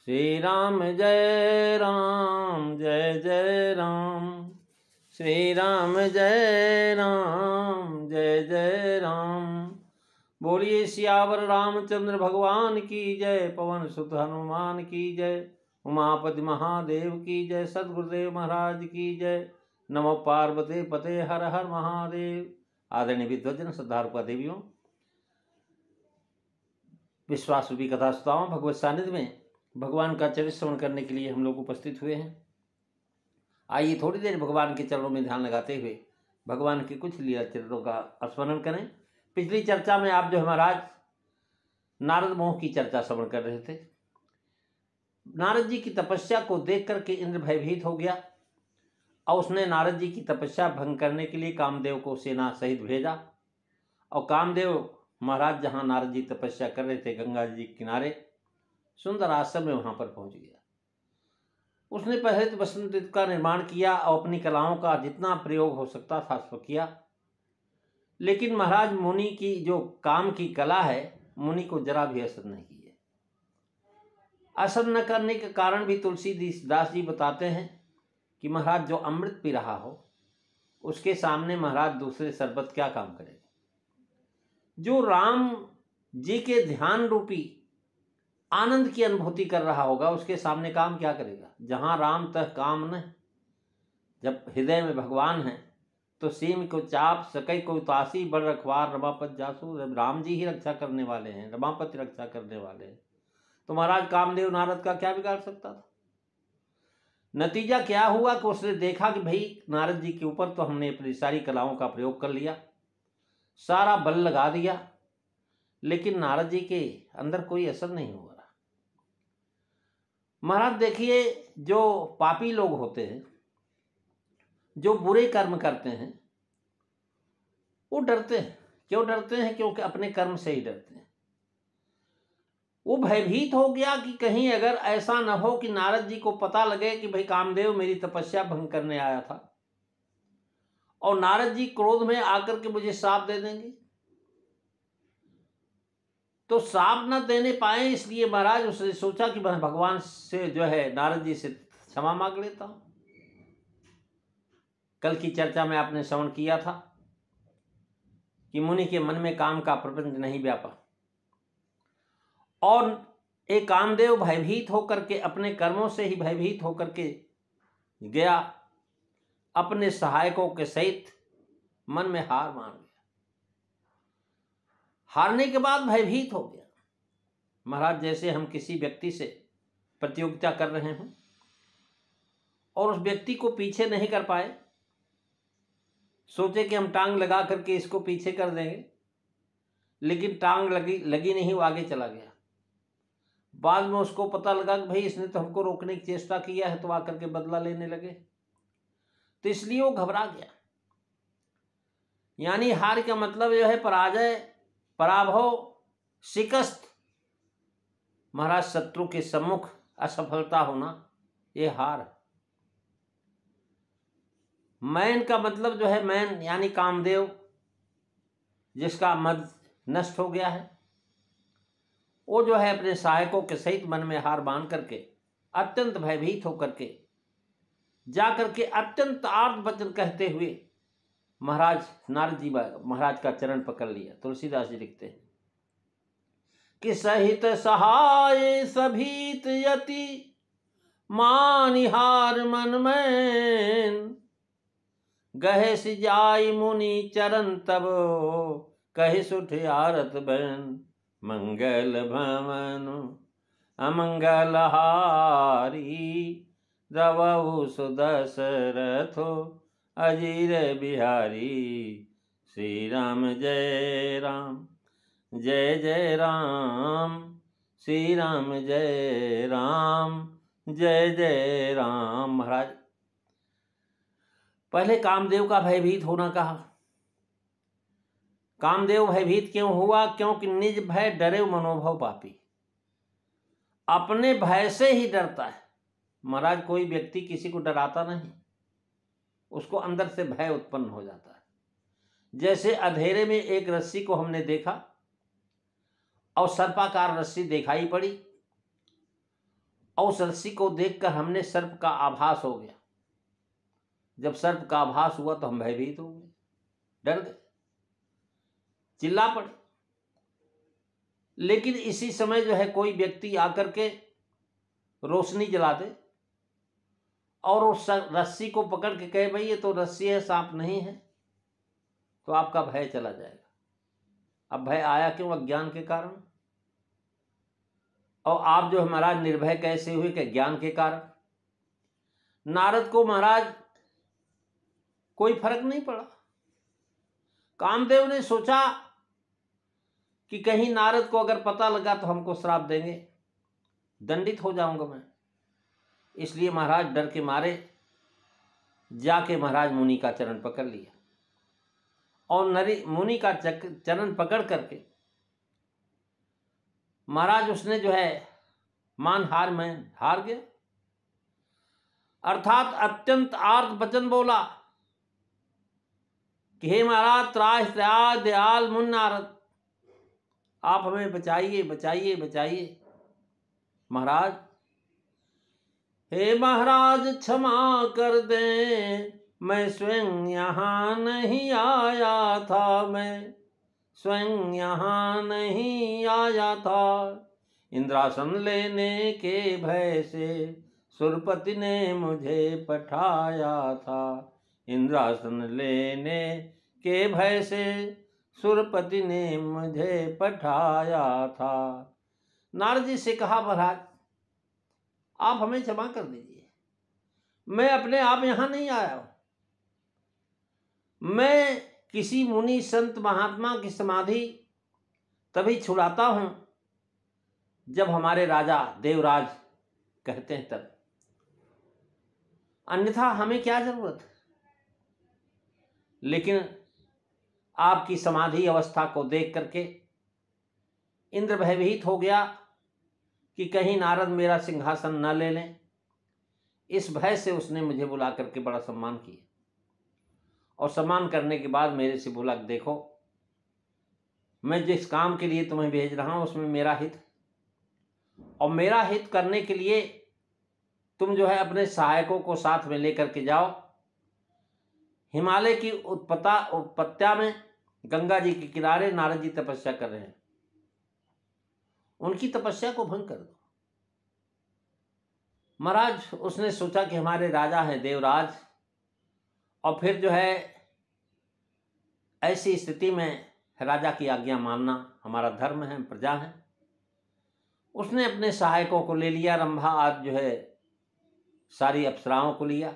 श्री राम जय राम जय जय राम। श्री राम जय राम जय जय राम। बोलिए सियावर रामचंद्र भगवान की जय। पवन सुत हनुमान की जय। उमापति महादेव की जय। सद्गुरुदेव महाराज की जय। नमो पार्वती पते हर हर महादेव। आदरणीय विद्वजन श्रद्धारुपा देवियों, विश्वास रूपी कथा श्रोताओं, भगवत सानिध्य में भगवान का चरित्र श्रवण करने के लिए हम लोग उपस्थित हुए हैं। आइए थोड़ी देर भगवान के चरणों में ध्यान लगाते हुए भगवान के कुछ लीला चरित्रों का स्मरण करें। पिछली चर्चा में आप जो है महाराज नारद मोह की चर्चा श्रवण कर रहे थे। नारद जी की तपस्या को देख करके इंद्र भयभीत हो गया और उसने नारद जी की तपस्या भंग करने के लिए कामदेव को सेना सहित भेजा। और कामदेव महाराज जहाँ नारद जी तपस्या कर रहे थे गंगा जी के किनारे सुंदर आश्रम में वहाँ पर पहुँच गया। उसने पहले तो बसंत ऋतु का निर्माण किया और अपनी कलाओं का जितना प्रयोग हो सकता था सो किया। लेकिन महाराज मुनि की जो काम की कला है मुनि को जरा भी असर नहीं की है। असर न करने के कारण भी तुलसीदास जी बताते हैं कि महाराज जो अमृत पी रहा हो उसके सामने महाराज दूसरे शरबत क्या काम करेगा। जो राम जी के ध्यान रूपी आनंद की अनुभूति कर रहा होगा उसके सामने काम क्या करेगा। जहाँ राम तह काम न। जब हृदय में भगवान है तो सीम को चाप सकै को उतासी बड़ रखवार रमापत जासू। जब राम जी ही रक्षा करने वाले हैं, रमापति रक्षा करने वाले हैं, तो महाराज कामदेव नारद का क्या बिगाड़ सकता था। नतीजा क्या हुआ कि उसने देखा कि भाई नारद जी के ऊपर तो हमने अपनी सारी कलाओं का प्रयोग कर लिया, सारा बल लगा दिया, लेकिन नारद जी के अंदर कोई असर नहीं हुआ। महाराज देखिए, जो पापी लोग होते हैं, जो बुरे कर्म करते हैं, वो डरते हैं। क्यों डरते हैं? क्योंकि अपने कर्म से ही डरते हैं। वो भयभीत हो गया कि कहीं अगर ऐसा न हो कि नारद जी को पता लगे कि भाई कामदेव मेरी तपस्या भंग करने आया था और नारद जी क्रोध में आकर के मुझे श्राप दे देंगे। तो श्राप न देने पाए, इसलिए महाराज उसने सोचा कि मैं भगवान से जो है नारद जी से क्षमा मांग लेता हूं। कल की चर्चा में आपने श्रवण किया था कि मुनि के मन में काम का प्रपंच नहीं व्यापा और एक कामदेव भयभीत होकर के अपने कर्मों से ही भयभीत होकर के गया, अपने सहायकों के सहित मन में हार मान गया। हारने के बाद भयभीत हो गया। महाराज जैसे हम किसी व्यक्ति से प्रतियोगिता कर रहे हों और उस व्यक्ति को पीछे नहीं कर पाए, सोचे कि हम टांग लगा करके इसको पीछे कर देंगे, लेकिन टांग लगी नहीं, वो आगे चला गया। बाद में उसको पता लगा कि भाई इसने तो हमको रोकने की चेष्टा किया है, तो आकर के बदला लेने लगे, तो इसलिए वो घबरा गया। यानी हार का मतलब जो है पराजय, पराभव, शिकस्त। महाराज शत्रु के सम्मुख असफलता होना, ये हार। मैन का मतलब जो है मैन यानी कामदेव, जिसका मद नष्ट हो गया है, वो जो है अपने सहायकों के सहित मन में हार मान करके अत्यंत भयभीत होकर के जाकर के अत्यंत आर्त वचन कहते हुए महाराज नारद जी महाराज का चरण पकड़ लिया। तुलसीदास जी लिखते हैं कि सहित सहाय सभीत यति मानिहार मन में। गहे सिजाई मुनि चरण तब कहि सुठ आरत बन। मंगल भवन अमंगल हारी रवहु सुदशरथो अजीर बिहारी। श्री राम जय राम जय जय राम। श्री राम जय राम जय जय राम। महाराज पहले कामदेव का भयभीत होना कहा। कामदेव भयभीत क्यों हुआ? क्योंकि निज भय डरे मनोभव पापी। अपने भय से ही डरता है। महाराज कोई व्यक्ति किसी को डराता नहीं, उसको अंदर से भय उत्पन्न हो जाता है। जैसे अंधेरे में एक रस्सी को हमने देखा और सर्पाकार रस्सी दिखाई पड़ी और उस रस्सी को देखकर हमने सर्प का आभास हो गया। जब सर्प का आभास हुआ तो हम भयभीत हो गए, डर गए, चिल्ला पड़े। लेकिन इसी समय जो है कोई व्यक्ति आकर के रोशनी जला दे और उस रस्सी को पकड़ के कहे भाई ये तो रस्सी है, सांप नहीं है, तो आपका भय चला जाएगा। अब भय आया क्यों? अज्ञान के कारण। और आप जो महाराज निर्भय कैसे हुए? कि ज्ञान के कारण। नारद को महाराज कोई फर्क नहीं पड़ा। कामदेव ने सोचा कि कहीं नारद को अगर पता लगा तो हमको श्राप देंगे, दंडित हो जाऊंगा मैं। इसलिए महाराज डर के मारे जाके महाराज मुनि का चरण पकड़ लिया और मुनि का चरण पकड़ करके महाराज उसने जो है मान हार में हार गया, अर्थात अत्यंत आर्त वचन बोला कि हे महाराज त्राहि त्राहि दयाल मुन नारद, आप हमें बचाइए बचाइए बचाइए। महाराज, हे महाराज क्षमा कर दें, मैं स्वयं यहाँ नहीं आया था, मैं स्वयं यहाँ नहीं आया था। इंद्रासन लेने के भय से सुरपति ने मुझे पठाया था। इंद्रासन लेने के भय से सुरपति ने मुझे पठाया था। नारद जी से कहा महाराज आप हमें क्षमा कर दीजिए, मैं अपने आप यहाँ नहीं आया हूँ। मैं किसी मुनि संत महात्मा की समाधि तभी छुड़ाता हूँ जब हमारे राजा देवराज कहते हैं तब, अन्यथा हमें क्या जरूरत है। लेकिन आपकी समाधि अवस्था को देख करके इंद्र भयभीत हो गया कि कहीं नारद मेरा सिंहासन न ले लें। इस भय से उसने मुझे बुला करके बड़ा सम्मान किया और सम्मान करने के बाद मेरे से बोला देखो मैं जिस काम के लिए तुम्हें भेज रहा हूं उसमें मेरा हित है, और मेरा हित करने के लिए तुम जो है अपने सहायकों को साथ में लेकर के जाओ। हिमालय की उत्पत्त्या में गंगा जी के किनारे नारद जी तपस्या कर रहे हैं, उनकी तपस्या को भंग कर दो। महाराज उसने सोचा कि हमारे राजा हैं देवराज, और फिर जो है ऐसी स्थिति में राजा की आज्ञा मानना हमारा धर्म है, प्रजा है। उसने अपने सहायकों को ले लिया, रंभा आदि जो है सारी अप्सराओं को लिया,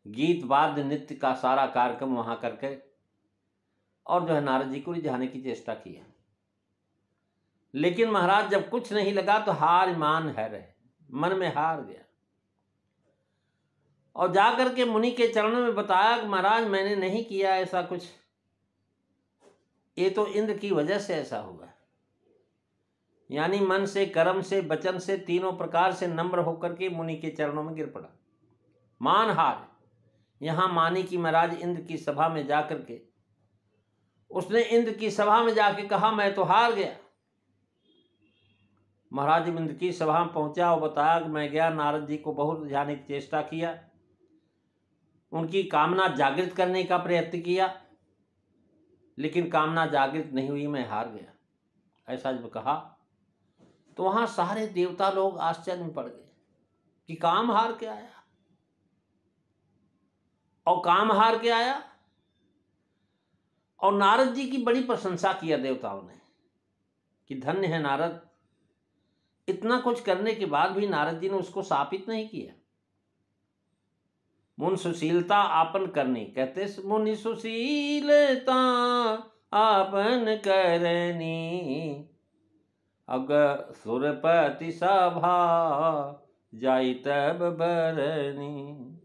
गीत वाद्य नृत्य का सारा कार्यक्रम वहां करके और जो है नारद जी को रिझाने की चेष्टा की है। लेकिन महाराज जब कुछ नहीं लगा तो हार मान है रहे, मन में हार गया और जाकर के मुनि के चरणों में बताया कि महाराज मैंने नहीं किया ऐसा कुछ, ये तो इंद्र की वजह से ऐसा हुआ। यानी मन से, कर्म से, वचन से, तीनों प्रकार से नम्र होकर के मुनि के चरणों में गिर पड़ा। मान हार यहां मानी कि महाराज इंद्र की सभा में जाकर के उसने इंद्र की सभा में जाके कहा मैं तो हार गया। महाराज इंद्र की सभा में पहुंचा और बताया कि मैं गया, नारद जी को बहुत रिझाने की चेष्टा किया, उनकी कामना जागृत करने का प्रयत्न किया, लेकिन कामना जागृत नहीं हुई, मैं हार गया। ऐसा जब कहा तो वहां सारे देवता लोग आश्चर्य में पड़ गए कि काम हार के आया, और काम हार के आया। और नारद जी की बड़ी प्रशंसा किया देवताओं ने कि धन्य है नारद। इतना कुछ करने के बाद भी नारद जी ने उसको शापित नहीं किया। मुन सुशीलता आपन करनी, कहते मुनि सुशीलता आपन करनी, अगर सुरपति सभा जाई तब बरनी,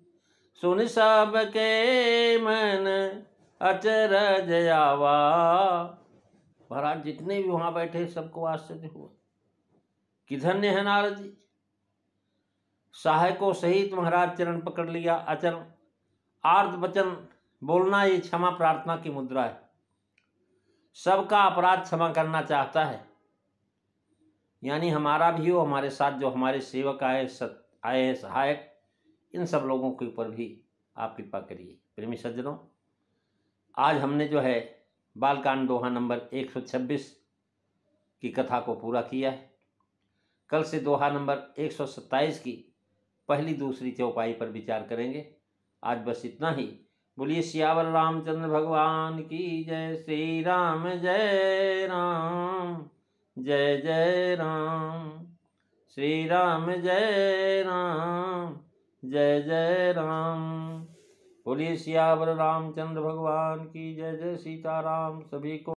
सुन सब के मन अचरज आवा। महाराज जितने भी वहां बैठे सबको आश्चर्य हुआ कि धन्य है नारद जी। सहायकों सहित महाराज चरण पकड़ लिया। अचरण आर्त वचन बोलना ये क्षमा प्रार्थना की मुद्रा है। सबका अपराध क्षमा करना चाहता है। यानी हमारा भी हो, हमारे साथ जो हमारे सेवक आए हैं सहायक, इन सब लोगों के ऊपर भी आप कृपा करिए। प्रेमी सज्जनों, आज हमने जो है बालकांड दोहा नंबर 126 की कथा को पूरा किया है। कल से दोहा नंबर 127 की पहली दूसरी चौपाई पर विचार करेंगे। आज बस इतना ही। बोलिए सियावर रामचंद्र भगवान की जय। श्री राम जय राम, जय जय राम। श्री राम जय राम, जय जय राम। बोलिए सियावर रामचंद्र भगवान की जय। जय सीताराम। सभी को